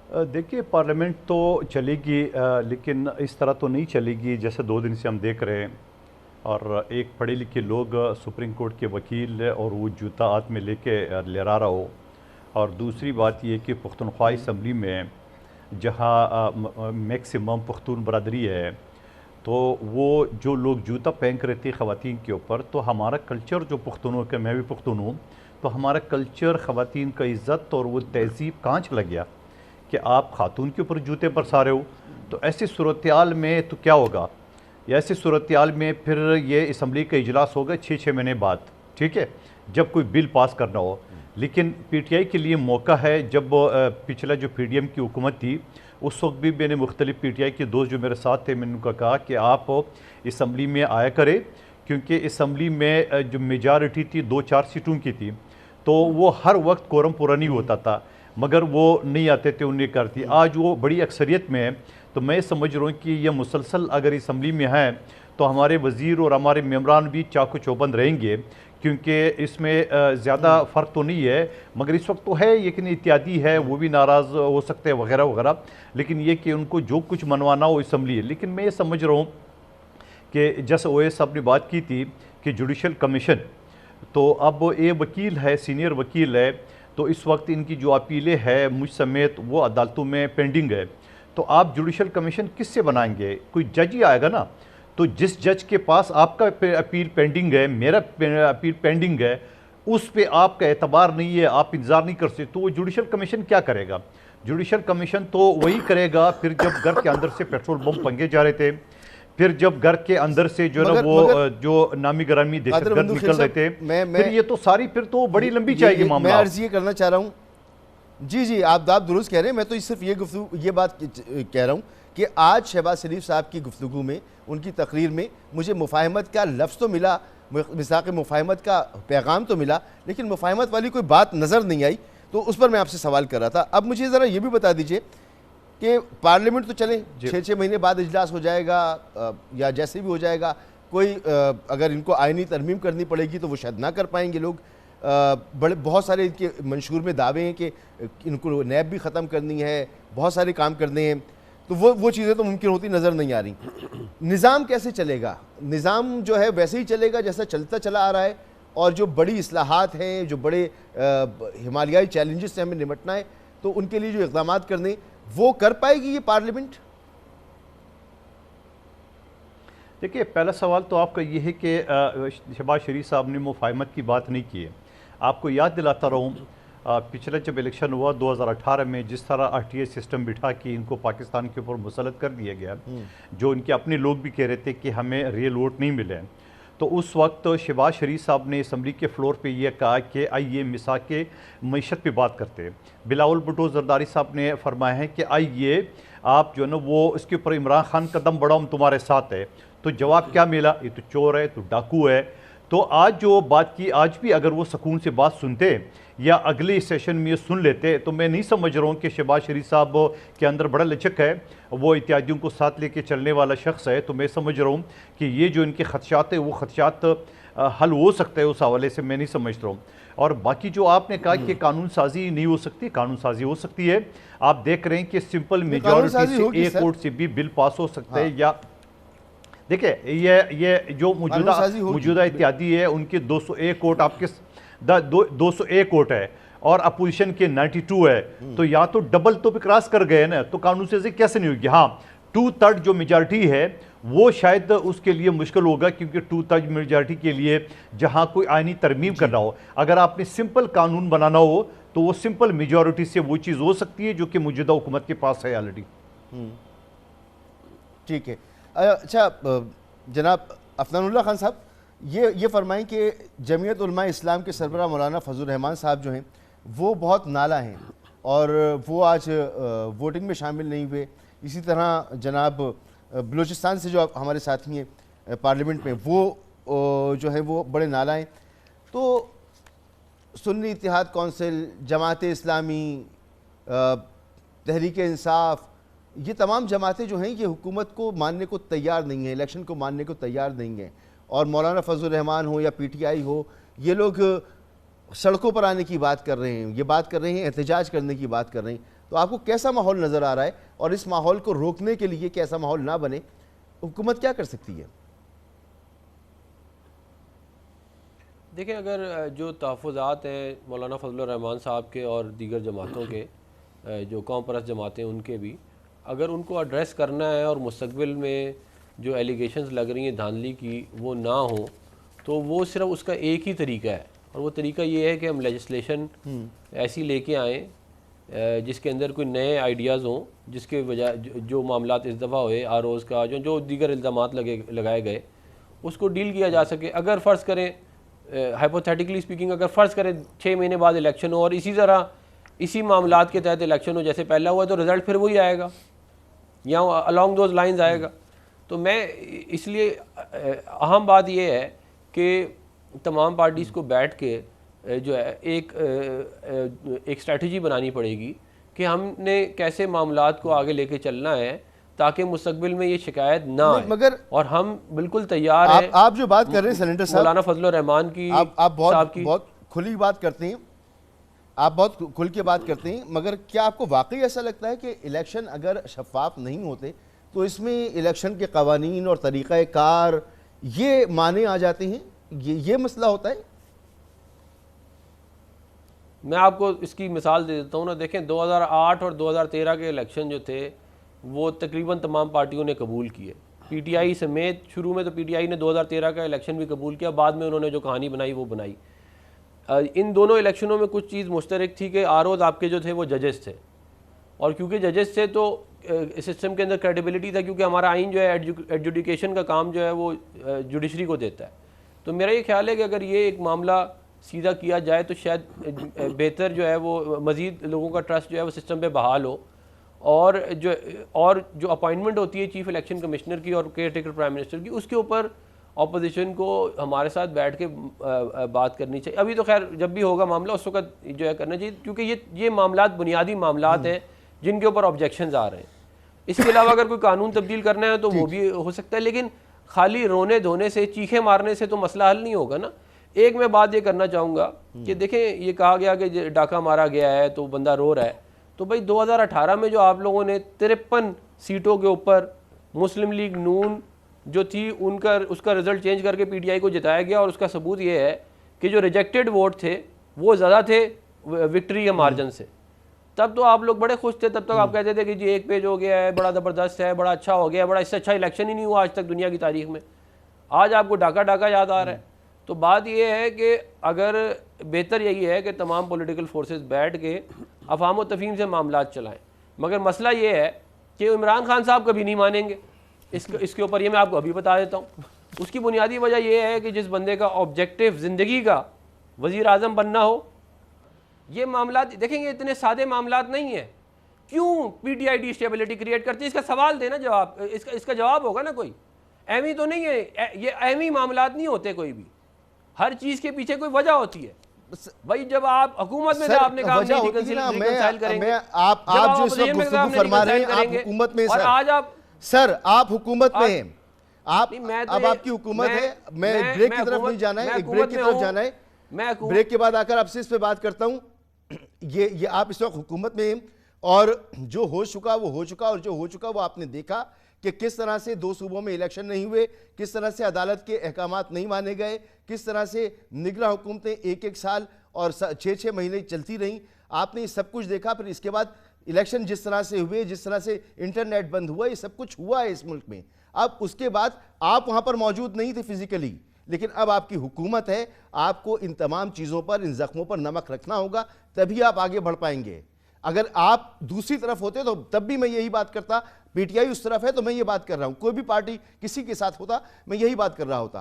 دیکھیے پارلیمنٹ تو چلے گی، لیکن اس طرح تو نہیں چلے گی جیسے 2 دن سے ہم دیکھ رہے ہیں۔ اور ایک پڑھے لکھے لوگ سپریم کورٹ کے وکیل اور وہ جوتا ہاتھ میں لے کے لہرا رہا ہو، اور دوسری بات یہ کہ پختونخوا اسمبلی میں جہاں میکسیمم پختون برادری ہے، تو وہ جو لوگ جوتا پہن کر رہتے خواتین کے اوپر، تو ہمارا کلچر جو پختونوں کا، میں بھی پختون ہوں، تو ہمارا کلچر خواتین کا عزت اور وہ تہذیب کہاں چلا گیا کہ آپ خاتون کے اوپر جوتے برسا رہے ہو؟ تو ایسی صورتحال میں تو کیا ہوگا؟ ایسی صورتحال میں پھر یہ اسمبلی کا اجلاس ہوگا 6 مہینے بعد، ٹھیک ہے، جب کوئی بل پاس کرنا ہو۔ لیکن پی ٹی آئی کے لیے موقع ہے، جب پچھلا جو پی ڈی ایم کی حکومت تھی اس وقت بھی میں نے مختلف پی ٹی آئی کے دوست جو میرے ساتھ تھے، میں نے ان کو کہا کہ آپ اسمبلی میں آیا کریں، کیونکہ اسمبلی میں جو میجارٹی تھی 2-4 سیٹوں کی تھی، تو وہ ہر وقت کورم پورا نہیں ہوتا تھا، مگر وہ نہیں آتے تھے، انہیں کرتی۔ آج وہ بڑی اکثریت میں ہے، تو میں سمجھ رہا ہوں کہ یہ مسلسل اگر اسمبلی میں ہیں تو ہمارے وزیر اور ہمارے ممبران بھی چاق و چوبند رہیں گے، کیونکہ اس میں زیادہ فرق تو نہیں ہے، مگر اس وقت تو ہے لیکن اتحادی ہے، وہ بھی ناراض ہو سکتے ہیں وغیرہ وغیرہ، لیکن یہ کہ ان کو جو کچھ منوانا ہو اسمبلی ہے۔ لیکن میں یہ سمجھ رہا ہوں کہ جیسے او ایس صاحب نے بات کی تھی کہ جوڈیشل کمیشن، تو اب یہ وکیل ہے، سینئر وکیل ہے، تو اس وقت ان کی جو اپیلیں ہے مجھ سمیت وہ عدالتوں میں پینڈنگ ہے، تو آپ جوڈیشل کمیشن کس سے بنائیں گے؟ کوئی جج ہی آئے گا نا، تو جس جج کے پاس آپ کا اپیل پینڈنگ ہے، میرا اپیل پینڈنگ ہے، اس پہ آپ کا اعتبار نہیں ہے، آپ انتظار نہیں کر سکتے، تو وہ جوڈیشل کمیشن کیا کرے گا؟ جوڈیشل کمیشن تو وہی کرے گا پھر جب گھر کے اندر سے پیٹرول بم پھنگے جا رہے تھے، پھر جب گھر کے اندر سے جو ہے نا وہ جو نامی گرامی دہشت گرد نکل رہے تھے، پھر یہ تو ساری پھر تو بڑی لمبی جائے گی معاملہ۔ میں عرض یہ کرنا چاہ رہا ہوں، جی آپ درست کہہ رہے ہیں، میں تو صرف یہ بات کہہ رہا ہوں کہ آج شہباز شریف صاحب کی گفتگو میں، ان کی تقریر میں مجھے مفاہمت کا لفظ تو ملا، مصداق مفاہمت کا پیغام تو ملا، لیکن مفاہمت والی کوئی بات نظر نہیں آئی، تو اس پر میں آپ سے سوال کر رہا تھا۔ اب مجھے ذرا یہ بھی بتا دیجئے کہ پارلیمنٹ تو چلیں 6 مہینے بعد اجلاس ہو جائے گا یا جیسے بھی ہو جائے گا، کوئی اگر ان کو آئینی ترمیم کرنی پڑے گی تو وہ شاید نہ کر پائیں گے لوگ، بہت سارے ان کے منشور میں دعوے ہیں کہ ان کو نیب بھی ختم کرنی ہے، بہت سارے کام کرنے ہیں، تو وہ چیزیں تو ممکن ہوتی نظر نہیں آ رہی۔ نظام کیسے چلے گا؟ نظام جو ہے ویسے ہی چلے گا جیسا چلتا چلا آ رہا ہے، اور جو بڑی اصلاحات ہیں، جو بڑے ہمالیائی چیلنجز سے ہمیں نمٹنا ہے، تو ان کے لیے جو اقدامات کرنے وہ کر پائے گی یہ پارلیمنٹ؟ دیکھیے پہلا سوال تو آپ کا یہ ہے کہ شہباز شریف صاحب نے مفاہمت کی بات نہیں کی ہے۔ آپ کو یاد دلاتا رہوں، پچھلا جب الیکشن ہوا 2018 میں، جس طرح آر ٹی آئی سسٹم بٹھا کے ان کو پاکستان کے اوپر مسلط کر دیا گیا، جو ان کے اپنے لوگ بھی کہہ رہے تھے کہ ہمیں ریئل ووٹ نہیں ملے، تو اس وقت شہباز شریف صاحب نے اسمبلی کے فلور پہ یہ کہا کہ آئیے مساق معیشت پہ بات کرتے ہیں۔ بلاول بھٹو زرداری صاحب نے فرمایا ہے کہ آئیے آپ جو ہے نا وہ اس کے اوپر عمران خان قدم بڑھاؤ، ہم تمہارے ساتھ ہے، تو جواب کیا ملا؟ یہ تو چور ہے، تو ڈاکو ہے۔ تو آج جو بات کی، آج بھی اگر وہ سکون سے بات سنتے یا اگلے سیشن میں یہ سن لیتے، تو میں نہیں سمجھ رہا ہوں کہ شہباز شریف صاحب کے اندر بڑا لچک ہے، وہ اتحادیوں کو ساتھ لے کے چلنے والا شخص ہے، تو میں سمجھ رہا ہوں کہ یہ جو ان کے خدشات ہیں وہ خدشات حل ہو سکتے ہیں، اس حوالے سے میں نہیں سمجھتا ہوں۔ اور باقی جو آپ نے کہا کہ قانون سازی نہیں ہو سکتی، قانون سازی ہو سکتی ہے۔ آپ دیکھ رہے ہیں کہ سمپل میجورٹی سے ایک ووٹ سے بھی بل پاس ہو سکتا ہے، یا دیکھیں یہ جو موجودہ اتحادی ہے ان کے 201 ووٹ، آپ کے 201 ووٹ ہے اور اپوزیشن کے 92 ہے، تو یا تو ڈبل تو پہ کراس کر گئے نا، تو قانون سازی کیسے نہیں ہوگی؟ ہاں 2/3 جو میجارٹی ہے وہ شاید اس کے لیے مشکل ہوگا، کیونکہ 2/3 میجارٹی کے لیے جہاں کوئی آئینی ترمیم کرنا ہو، اگر آپ نے سمپل قانون بنانا ہو تو وہ سمپل میجارٹی سے وہ چیز ہو سکتی ہے جو کہ موجودہ حکومت کے پاس ہے آلریڈی۔ ٹھیک ہے، اچھا جناب افنان اللہ خان صاحب، یہ فرمائیں کہ جمعیت علماء اسلام کے سربراہ مولانا فضل الرحمان صاحب جو ہیں وہ بہت نالا ہیں، اور وہ آج ووٹنگ میں شامل نہیں ہوئے۔ اسی طرح جناب بلوچستان سے جو ہمارے ساتھی ہیں پارلیمنٹ میں، وہ جو ہے وہ بڑے نالا ہیں۔ تو سنی اتحاد کونسل، جماعت اسلامی، تحریک انصاف، یہ تمام جماعتیں جو ہیں یہ حکومت کو ماننے کو تیار نہیں ہیں، الیکشن کو ماننے کو تیار نہیں ہیں، اور مولانا فضل الرحمان ہو یا پی ٹی آئی ہو، یہ لوگ سڑکوں پر آنے کی بات کر رہے ہیں، یہ بات کر رہے ہیں، احتجاج کرنے کی بات کر رہے ہیں۔ تو تو آپ کو کیسا ماحول نظر آ رہا ہے، اور اس ماحول کو روکنے کے لیے کہ ایسا ماحول نہ بنے حکومت کیا کر سکتی ہے؟ دیکھیں، اگر جو تحفظات ہیں مولانا فضل الرحمان صاحب کے اور دیگر جماعتوں کے، جو قوم پرست جماعتیں ان کے بھی، اگر ان کو ایڈریس کرنا ہے اور مستقبل میں جو ایلیگیشنز لگ رہی ہیں دھاندلی کی وہ نہ ہوں، تو وہ صرف اس کا ایک ہی طریقہ ہے، اور وہ طریقہ یہ ہے کہ ہم لیجسلیشن ایسی لے کے آئیں جس کے اندر کوئی نئے آئیڈیاز ہوں، جس کے بجائے جو معاملات اس دفعہ ہوئے آر اوز کا جو دیگر الزامات لگائے گئے اس کو ڈیل کیا جا سکے۔ اگر فرض کریں ہائپوتھیٹیکلی اسپیکنگ، اگر فرض کریں 6 مہینے بعد الیکشن ہو اور اسی طرح اسی معاملات کے تحت الیکشن ہو جیسے پہلا ہوا، تو رزلٹ پھر وہی آئے گا یا along those lines آئے گا۔ تو میں اس لیے اہم بات یہ ہے کہ تمام پارٹیز کو بیٹھ کے جو ہے ایک اسٹریٹجی بنانی پڑے گی کہ ہم نے کیسے معاملات کو آگے لے کے چلنا ہے تاکہ مستقبل میں یہ شکایت نہ آئے، مگر اور ہم بالکل تیار ہیں۔ آپ جو بات کر رہے ہیں سینیٹر صاحب، مولانا فضل الرحمان کی آپ صاحب کی بہت کھلی بات کرتے ہیں، آپ بہت کھل کے بات کرتے ہیں، مگر کیا آپ کو واقعی ایسا لگتا ہے کہ الیکشن اگر شفاف نہیں ہوتے تو اس میں الیکشن کے قوانین اور طریقہ کار یہ معنی آ جاتے ہیں، یہ مسئلہ ہوتا ہے؟ میں آپ کو اس کی مثال دے دیتا ہوں نا۔ دیکھیں 2008 اور 2013 کے الیکشن جو تھے وہ تقریباً تمام پارٹیوں نے قبول کیے، پی ٹی آئی سمیت۔ شروع میں تو پی ٹی آئی نے 2013 کا الیکشن بھی قبول کیا، بعد میں انہوں نے جو کہانی بنائی وہ بنائی۔ ان دونوں الیکشنوں میں کچھ چیز مشترک تھی کہ آر اوز آپ کے جو تھے وہ ججز تھے، اور کیونکہ ججز تھے تو سسٹم کے اندر کریڈیبلٹی تھا، کیونکہ ہمارا آئین جو ہے ایڈجوڈیکیشن کا کام جو ہے وہ جوڈیشری کو دیتا ہے۔ تو میرا یہ خیال ہے کہ اگر یہ ایک معاملہ سیدھا کیا جائے تو شاید بہتر جو ہے وہ مزید لوگوں کا ٹرسٹ جو ہے وہ سسٹم پہ بحال ہو، اور جو اپائنٹمنٹ ہوتی ہے چیف الیکشن کمشنر کی اور کیئر ٹیکر پرائم منسٹر کی، اس کے اوپر اپوزیشن کو ہمارے ساتھ بیٹھ کے بات کرنی چاہیے۔ ابھی تو خیر جب بھی ہوگا معاملہ اس وقت جو ہے کرنا چاہیے، کیونکہ یہ معاملات بنیادی معاملات ہیں جن کے اوپر آبجیکشنز آ رہے ہیں۔ اس کے علاوہ اگر کوئی قانون تبدیل کرنا ہے تو وہ بھی ہو سکتا ہے، لیکن خالی رونے دھونے سے، چیخیں مارنے سے تو مسئلہ حل نہیں ہوگا نا۔ ایک میں بات یہ کرنا چاہوں گا کہ دیکھیں یہ کہا گیا کہ ڈاکہ مارا گیا ہے تو بندہ رو رہا ہے، تو بھائی 2018 میں جو آپ لوگوں نے 53 سیٹوں کے اوپر مسلم لیگ نون جو تھی اس کا رزلٹ چینج کر کے پی ٹی آئی کو جتایا گیا، اور اس کا ثبوت یہ ہے کہ جو ریجیکٹڈ ووٹ تھے وہ زیادہ تھے وکٹری کے مارجن سے۔ تب تو آپ لوگ بڑے خوش تھے، تب تک آپ کہتے تھے کہ جی ایک پیج ہو گیا ہے، بڑا زبردست ہے، بڑا اچھا ہو گیا، بڑا اس سے اچھا الیکشن ہی نہیں ہوا آج تک دنیا کی تاریخ میں۔ آج آپ کو ڈاکہ یاد آ رہا ہے۔ تو بات یہ ہے کہ اگر بہتر یہی ہے کہ تمام پولیٹیکل فورسز بیٹھ کے افہام و تفہیم سے معاملات چلائیں، مگر مسئلہ یہ ہے کہ عمران خان صاحب کبھی نہیں مانیں گے اس کے اوپر۔ یہ میں آپ کو ابھی بتا دیتا ہوں، اس کی بنیادی وجہ یہ ہے کہ جس بندے کا آبجیکٹو زندگی کا وزیر اعظم بننا ہو، یہ معاملات دیکھیں گے اتنے سادے معاملات نہیں ہیں۔ کیوں P T I D stability create کرتی ہے؟ اس کا سوال دینا، جواب اس کا جواب ہوگا نا کوئی۔ ایویں تو نہیں ہے، یہ ایویں معاملات نہیں ہوتے، کوئی بھی ہر چیز کے پیچھے کوئی وجہ ہوتی ہے۔ بھائی جب آپ حکومت میں آپ نے کہا نہیں ریکنسائل کریں گے، آپ جو اس وقت گفتگو فرما رہے ہیں آپ حکومت میں، اور آج آپ حکومت میں ہیں، اب آپ کی حکومت ہے، میں بریک کی طرف نہیں جانا ہے، ایک بریک کی طرف جانا ہے، بریک کے بعد آ کر آپ سے اس پہ بات کرتا ہوں۔ یہ آپ اس وقت حکومت میں ہیں، اور جو ہو چکا وہ ہو چکا، اور جو ہو چکا وہ آپ نے دیکھا کہ کس طرح سے 2 صوبوں میں الیکشن نہیں ہوئے، کس طرح سے عدالت کے احکامات نہیں مانے گئے، کس طرح سے نگراں حکومتیں 1 سال اور 6 مہینے چلتی رہیں۔ آپ نے یہ سب کچھ دیکھا، پھر اس کے بعد الیکشن جس طرح سے ہوئے، جس طرح سے انٹرنیٹ بند ہوا، یہ سب کچھ ہوا ہے اس ملک میں۔ اب اس کے بعد آپ وہاں پر موجود نہیں تھے فزیکلی، لیکن اب آپ کی حکومت ہے، آپ کو ان تمام چیزوں پر، ان زخموں پر نمک رکھنا ہوگا، تبھی آپ آگے بڑھ پائیں گے۔ اگر آپ دوسری طرف ہوتے تو تب بھی میں یہی بات کرتا، پی ٹی آئی اس طرف ہے تو میں یہ بات کر رہا ہوں، کوئی بھی پارٹی کسی کے ساتھ ہوتا میں یہی بات کر رہا ہوتا۔